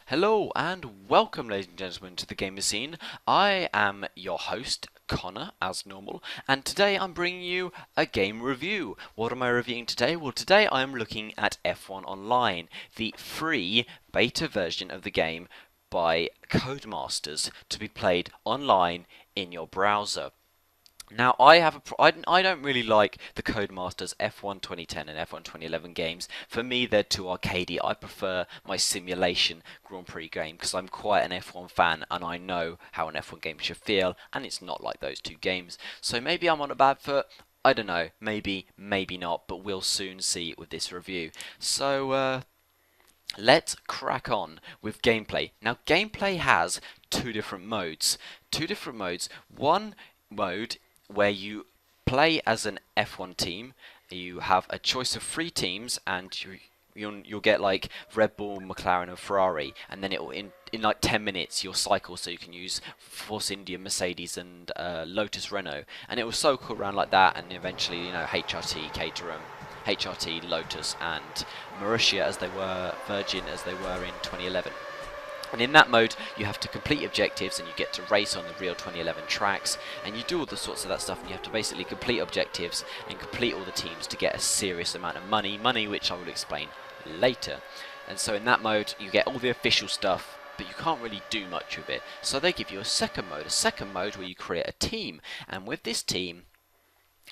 Hello and welcome, ladies and gentlemen, to the Gamer Scene. I am your host, Connor, as normal, and today I'm bringing you a game review. What am I reviewing today? Well, today I am looking at F1 Online, the free beta version of the game by Codemasters to be played online in your browser. Now, I don't really like the Codemasters F1 2010 and F1 2011 games. For me, they're too arcadey. I prefer my simulation Grand Prix game because I'm quite an F1 fan and I know how an F1 game should feel, and it's not like those two games. So maybe I'm on a bad foot. I don't know. Maybe, maybe not, but we'll soon see with this review. So, let's crack on with gameplay. Now, gameplay has two different modes. One mode where you play as an F1 team. You have a choice of three teams, and you'll get like Red Bull, McLaren, and Ferrari, and then it will in like 10 minutes you'll cycle, so you can use Force India, Mercedes, and Lotus Renault, and it will cycle around like that, and eventually HRT, Caterham, HRT, Lotus, and Marussia as they were, Virgin as they were in 2011. And in that mode, you have to complete objectives, and you get to race on the real 2011 tracks, and you do all the sorts of that stuff, and you have to basically complete objectives and complete all the teams to get a serious amount of money which I will explain later. And so in that mode, you get all the official stuff, but you can't really do much with it. So they give you a second mode where you create a team, and with this team,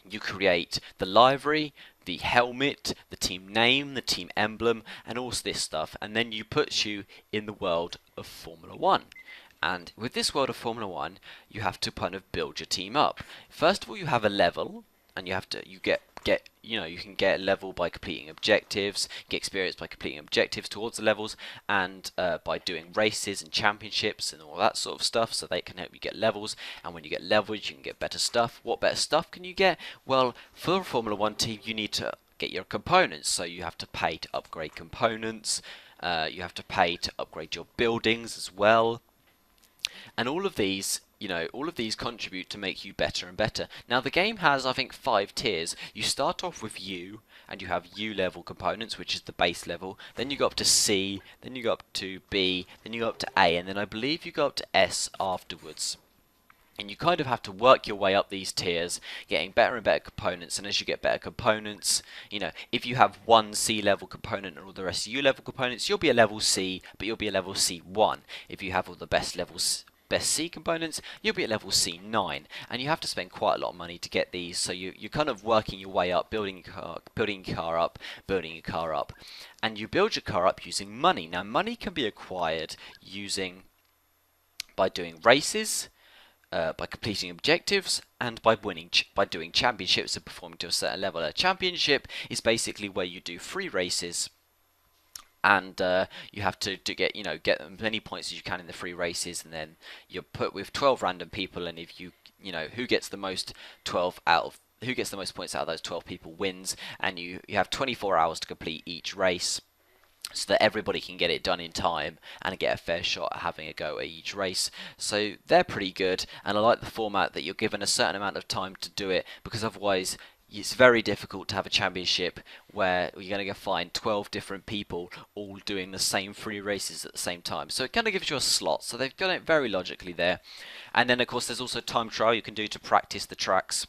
you create the livery, the helmet, the team name, the team emblem, and all this stuff, and then you put you in the world of Formula 1. And with this world of Formula 1, you have to kind of build your team up. First of all, you have a level, and you can get a level by completing objectives, get experience by completing objectives towards the levels, and by doing races and championships and all that sort of stuff, so they can help you get levels. And when you get levels, you can get better stuff. What better stuff can you get? Well, for a Formula 1 team, you need to get your components, so you have to pay to upgrade components, you have to pay to upgrade your buildings as well. And all of these contribute to make you better and better. Now, the game has, I think, 5 tiers. You start off with U, and you have U level components, which is the base level. Then you go up to C, then you go up to B, then you go up to A, and then I believe you go up to S afterwards. And you kind of have to work your way up these tiers, getting better and better components. And as you get better components, if you have one C level component and all the rest U level components, you'll be a level C, but you'll be a level C1. If you have all the best C components, you'll be at level C9, and you have to spend quite a lot of money to get these. So you're kind of working your way up, building your car up, and you build your car up using money. Now, money can be acquired by doing races, by completing objectives, and by doing championships and performing to a certain level. A championship is basically where you do 3 races, and you have to get as many points as you can in the 3 races, and then you're put with 12 random people, and if who gets the most points out of those 12 people wins, and you have 24 hours to complete each race, so that everybody can get it done in time and get a fair shot at having a go at each race. So they're pretty good, and I like the format that you're given a certain amount of time to do it, because otherwise it's very difficult to have a championship where you're going to find 12 different people all doing the same 3 races at the same time. So it kind of gives you a slot, so they've done it very logically there. And then of course there's also time trial you can do to practice the tracks.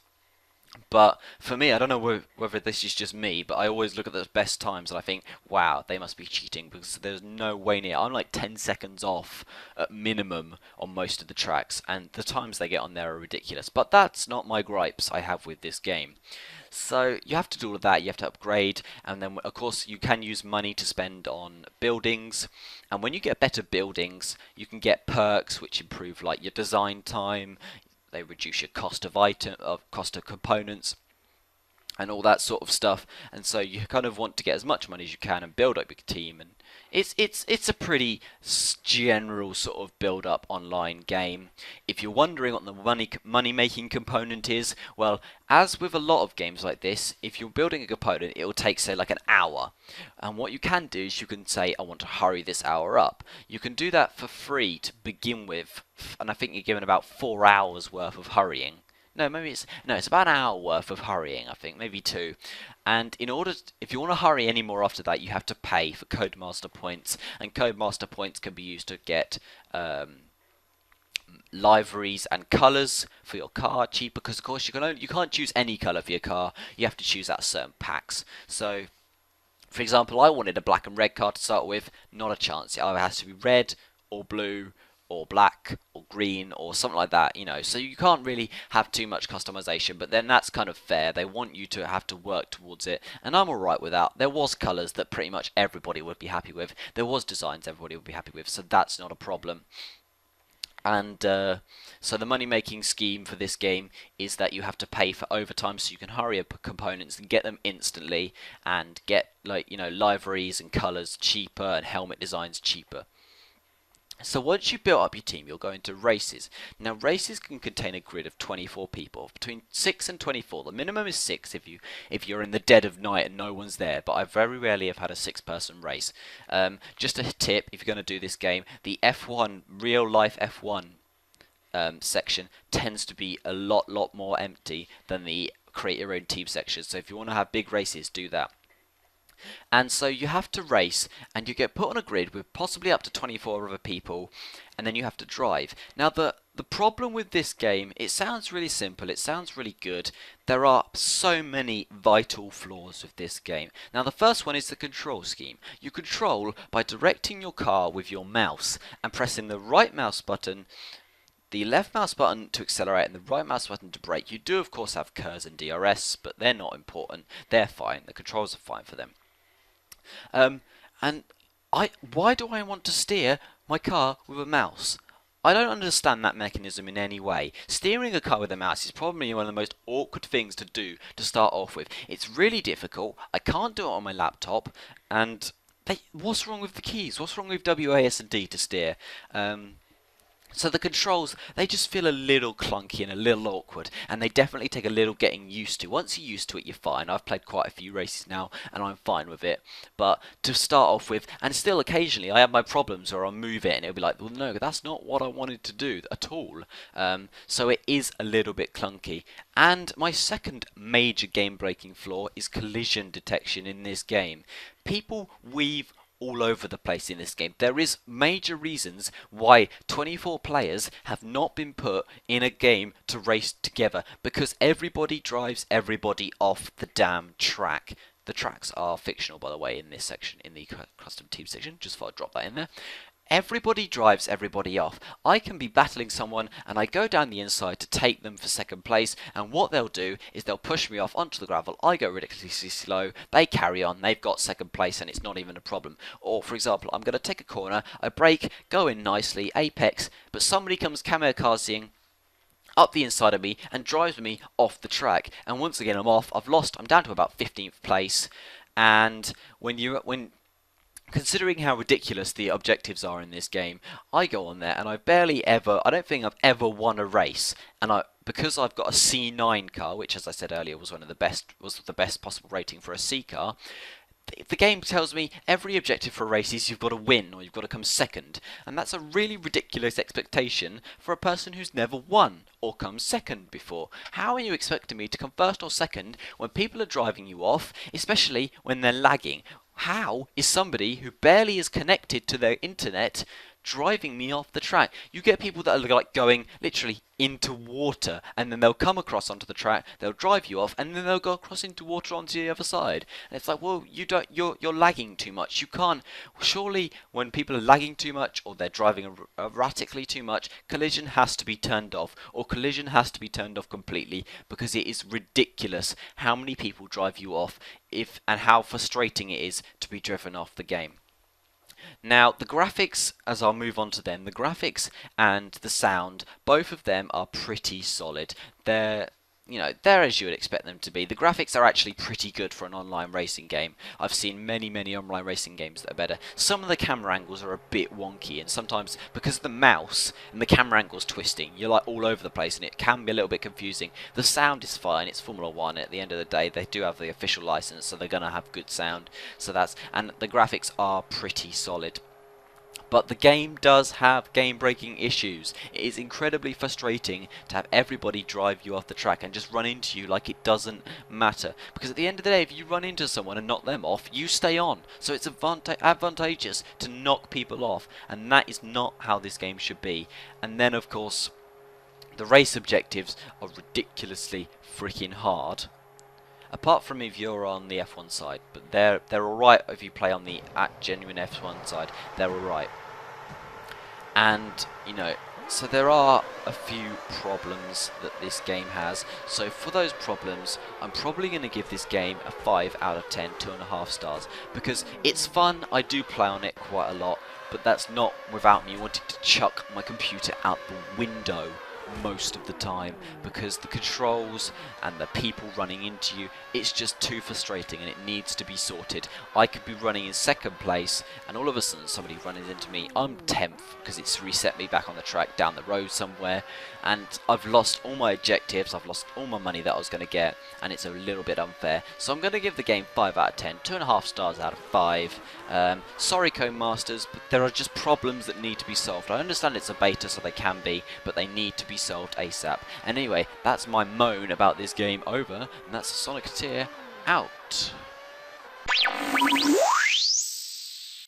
But for me, I don't know whether this is just me, but I always look at the best times and I think, wow, they must be cheating, because there's no way near. I'm like 10 seconds off at minimum on most of the tracks, and the times they get on there are ridiculous. But that's not my gripes I have with this game. So you have to do all of that, you have to upgrade, and then of course you can use money to spend on buildings. And when you get better buildings, you can get perks which improve like your design time. They reduce your cost of components, and all that sort of stuff. And so you kind of want to get as much money as you can and build up your team. And it's a pretty general sort of build up online game. If you're wondering what the money making component is, well, as with a lot of games like this, if you're building a component, it will take, say, like an hour. And what you can do is you can say, I want to hurry this hour up. You can do that for free to begin with, and I think you're given about 4 hours worth of hurrying. No, maybe it's about an hour worth of hurrying, I think, maybe two. And if you want to hurry any more after that, you have to pay for Codemaster points, and Codemaster points can be used to get liveries and colours for your car cheaper. Because of course you can't choose any colour for your car. You have to choose out certain packs. So, for example, I wanted a black and red car to start with. Not a chance. It either has to be red or blue or black or green or something like that, you know. So you can't really have too much customization, but then that's kind of fair. They want you to have to work towards it, and I'm alright with that. There was colours that pretty much everybody would be happy with. There was designs everybody would be happy with, so that's not a problem. And so the money making scheme for this game is that you have to pay for overtime so you can hurry up components and get them instantly and get, like, you know, liveries and colours cheaper and helmet designs cheaper. So once you build up your team, you'll go into races. Now races can contain a grid of 24 people, between 6 and 24. The minimum is 6 if you're in the dead of night and no one's there, but I very rarely have had a 6-person race. Just a tip, if you're going to do this game, the F1, real life F1 section tends to be a lot more empty than the create your own team section. So if you want to have big races, do that. And so you have to race, and you get put on a grid with possibly up to 24 other people, and then you have to drive. Now the problem with this game, it sounds really simple, it sounds really good. There are so many vital flaws with this game. Now the first one is the control scheme. You control by directing your car with your mouse and pressing the right mouse button, the left mouse button to accelerate, and the right mouse button to brake. You do of course have KERS and DRS, but they're not important. They're fine. The controls are fine for them. And why do I want to steer my car with a mouse? I don't understand that mechanism in any way. Steering a car with a mouse is probably one of the most awkward things to do to start off with. It's really difficult. I can't do it on my laptop. And what's wrong with the keys? What's wrong with W, A, S, and D to steer? So the controls, they just feel a little clunky and a little awkward, and they definitely take a little getting used to. Once you're used to it, you're fine. I've played quite a few races now, and I'm fine with it. But to start off with, and still occasionally, I have my problems where I'll move it, and it'll be like, well, no, that's not what I wanted to do at all. So it is a little bit clunky. And my second major game-breaking flaw is collision detection in this game. People weave all over the place in this game. There is major reasons why 24 players have not been put in a game to race together, because everybody drives everybody off the damn track. The tracks are fictional, by the way, in this section, in the custom team section. Just thought I'd drop that in there. Everybody drives everybody off. I can be battling someone and I go down the inside to take them for second place, and what they'll do is they'll push me off onto the gravel. I go ridiculously slow, they carry on, they've got second place, and it's not even a problem. Or for example, I'm going to take a corner, I brake, go in nicely, apex, but somebody comes kamikazing up the inside of me and drives me off the track, and once again I'm off. I'm down to about 15th place. And when considering how ridiculous the objectives are in this game, I go on there and I don't think I've ever won a race. And because I've got a C9 car, which, as I said earlier, was the best possible rating for a C car, the game tells me every objective for a race is you've got to win or you've got to come second, and that's a really ridiculous expectation for a person who's never won or come second before. How are you expecting me to come first or second when people are driving you off, especially when they're lagging? How is somebody who barely is connected to their internet driving me off the track? You get people that are like going literally into water, and then they'll come across onto the track, they'll drive you off, and then they'll go across into water onto the other side. And it's like, well, you're lagging too much. You can't. Surely when people are lagging too much or they're driving erratically too much, collision has to be turned off, or collision has to be turned off completely, because it is ridiculous how many people drive you off and how frustrating it is to be driven off the game. Now, the graphics, as I'll move on to them, the graphics and the sound, both of them are pretty solid. They're as you would expect them to be. The graphics are actually pretty good for an online racing game. I've seen many online racing games that are better. Some of the camera angles are a bit wonky, and sometimes because of the mouse and the camera angles twisting, you're like all over the place, and it can be a little bit confusing. The sound is fine. It's Formula 1. At the end of the day, they do have the official license, so they're going to have good sound. And the graphics are pretty solid. But the game does have game-breaking issues. It is incredibly frustrating to have everybody drive you off the track and just run into you like it doesn't matter. Because at the end of the day, if you run into someone and knock them off, you stay on. So it's advantageous to knock people off, and that is not how this game should be. And then, of course, the race objectives are ridiculously freaking hard. Apart from if you're on the F1 side, but they're alright if you play on the genuine F1 side, they're alright. And, you know, so there are a few problems that this game has. So for those problems, I'm probably going to give this game a 5 out of 10, 2.5 stars. Because it's fun, I do play on it quite a lot, but that's not without me wanting to chuck my computer out the window most of the time, because the controls and the people running into you, it's just too frustrating and it needs to be sorted. I could be running in second place and all of a sudden somebody running into me, I'm 10th because it's reset me back on the track down the road somewhere, and I've lost all my objectives, I've lost all my money that I was going to get, and it's a little bit unfair. So I'm going to give the game 5 out of 10, 2.5 stars out of 5. Sorry Codemasters, but there are just problems that need to be solved. I understand it's a beta, so they can be, but they need to be solved ASAP. And anyway, that's my moan about this game over, and that's Sonic out.